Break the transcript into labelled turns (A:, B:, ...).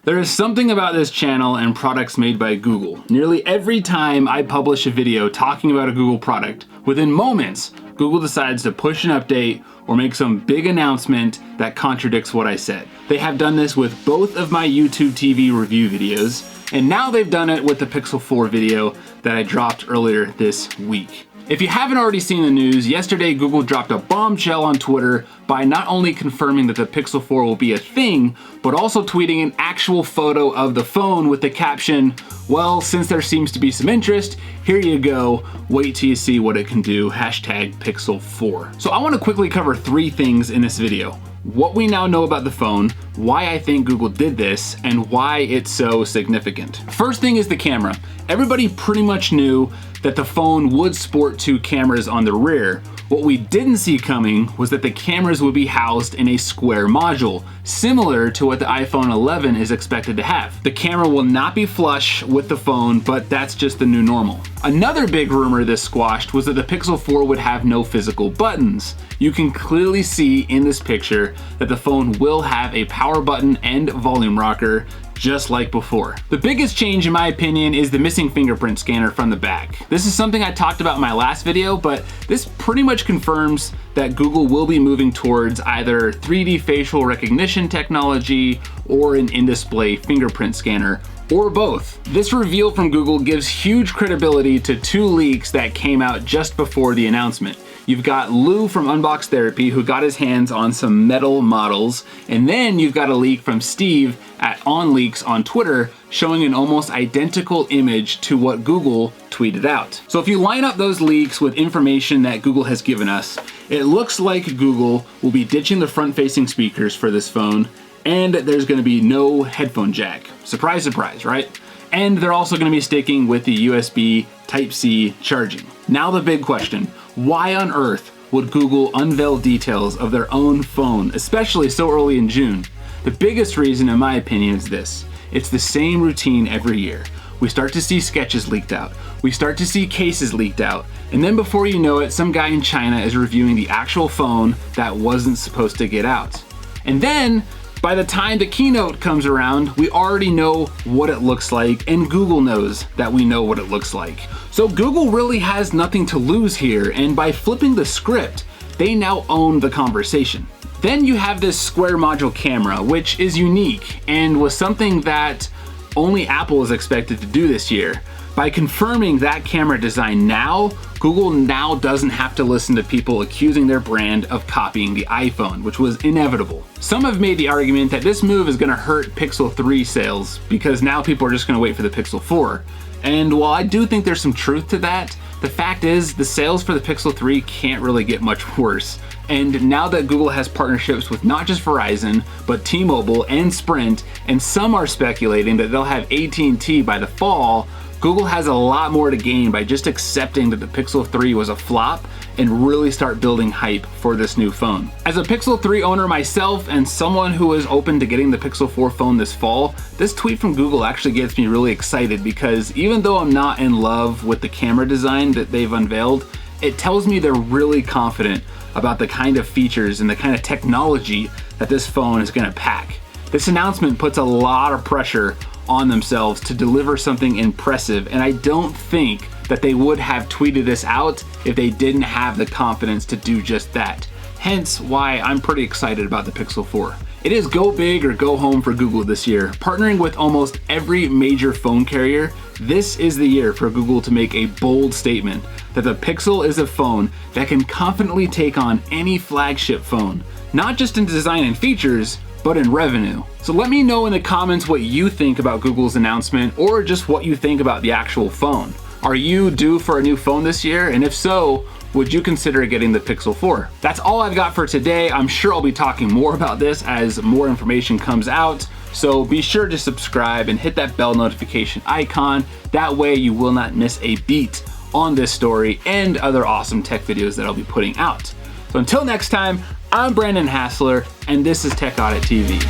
A: There is something about this channel and products made by Google. Nearly every time I publish a video talking about a Google product, within moments, Google decides to push an update or make some big announcement that contradicts what I said. They have done this with both of my YouTube TV review videos, and now they've done it with the Pixel 4 video that I dropped earlier this week. If you haven't already seen the news, yesterday Google dropped a bombshell on Twitter by not only confirming that the Pixel 4 will be a thing, but also tweeting an actual photo of the phone with the caption, "Well, since there seems to be some interest, here you go, wait till you see what it can do, hashtag Pixel 4. So I want to quickly cover 3 things in this video. What we now know about the phone, why I think Google did this, and why it's so significant. First thing is the camera. Everybody pretty much knew that the phone would sport 2 cameras on the rear. What we didn't see coming was that the cameras would be housed in a square module, similar to what the iPhone 11 is expected to have. The camera will not be flush with the phone, but that's just the new normal. Another big rumor this squashed was that the Pixel 4 would have no physical buttons. You can clearly see in this picture that the phone will have a power button and volume rocker, just like before. The biggest change in my opinion is the missing fingerprint scanner from the back. This is something I talked about in my last video, but this pretty much confirms that Google will be moving towards either 3D facial recognition technology or an in-display fingerprint scanner, or both. This reveal from Google gives huge credibility to 2 leaks that came out just before the announcement. You've got Lou from Unbox Therapy who got his hands on some metal models, and then you've got a leak from Steve at OnLeaks on Twitter showing an almost identical image to what Google tweeted out. So if you line up those leaks with information that Google has given us, it looks like Google will be ditching the front-facing speakers for this phone, and there's gonna be no headphone jack. Surprise, surprise, right? And they're also gonna be sticking with the USB Type-C charging. Now the big question, why on earth would Google unveil details of their own phone, especially so early in June? The biggest reason, in my opinion, is this. It's the same routine every year. We start to see sketches leaked out. We start to see cases leaked out. And then before you know it, some guy in China is reviewing the actual phone that wasn't supposed to get out. And then, by the time the keynote comes around, we already know what it looks like, and Google knows that we know what it looks like. So Google really has nothing to lose here, and by flipping the script, they now own the conversation. Then you have this square module camera, which is unique and was something that only Apple is expected to do this year. By confirming that camera design now, Google now doesn't have to listen to people accusing their brand of copying the iPhone, which was inevitable. Some have made the argument that this move is gonna hurt Pixel 3 sales because now people are just gonna wait for the Pixel 4. And while I do think there's some truth to that, the fact is the sales for the Pixel 3 can't really get much worse. And now that Google has partnerships with not just Verizon, but T-Mobile and Sprint, and some are speculating that they'll have AT&T by the fall, Google has a lot more to gain by just accepting that the Pixel 3 was a flop and really start building hype for this new phone. As a Pixel 3 owner myself and someone who is open to getting the Pixel 4 phone this fall, this tweet from Google actually gets me really excited because even though I'm not in love with the camera design that they've unveiled, it tells me they're really confident about the kind of features and the kind of technology that this phone is gonna pack. This announcement puts a lot of pressure on themselves to deliver something impressive, and I don't think that they would have tweeted this out if they didn't have the confidence to do just that. Hence why I'm pretty excited about the Pixel 4. It is go big or go home for Google this year. Partnering with almost every major phone carrier, this is the year for Google to make a bold statement that the Pixel is a phone that can confidently take on any flagship phone, not just in design and features, but in revenue. So let me know in the comments what you think about Google's announcement or just what you think about the actual phone. Are you due for a new phone this year? And if so, would you consider getting the Pixel 4? That's all I've got for today. I'm sure I'll be talking more about this as more information comes out. So be sure to subscribe and hit that bell notification icon. That way you will not miss a beat on this story and other awesome tech videos that I'll be putting out. So until next time, I'm Brandon Hassler, and this is Tech Audit TV.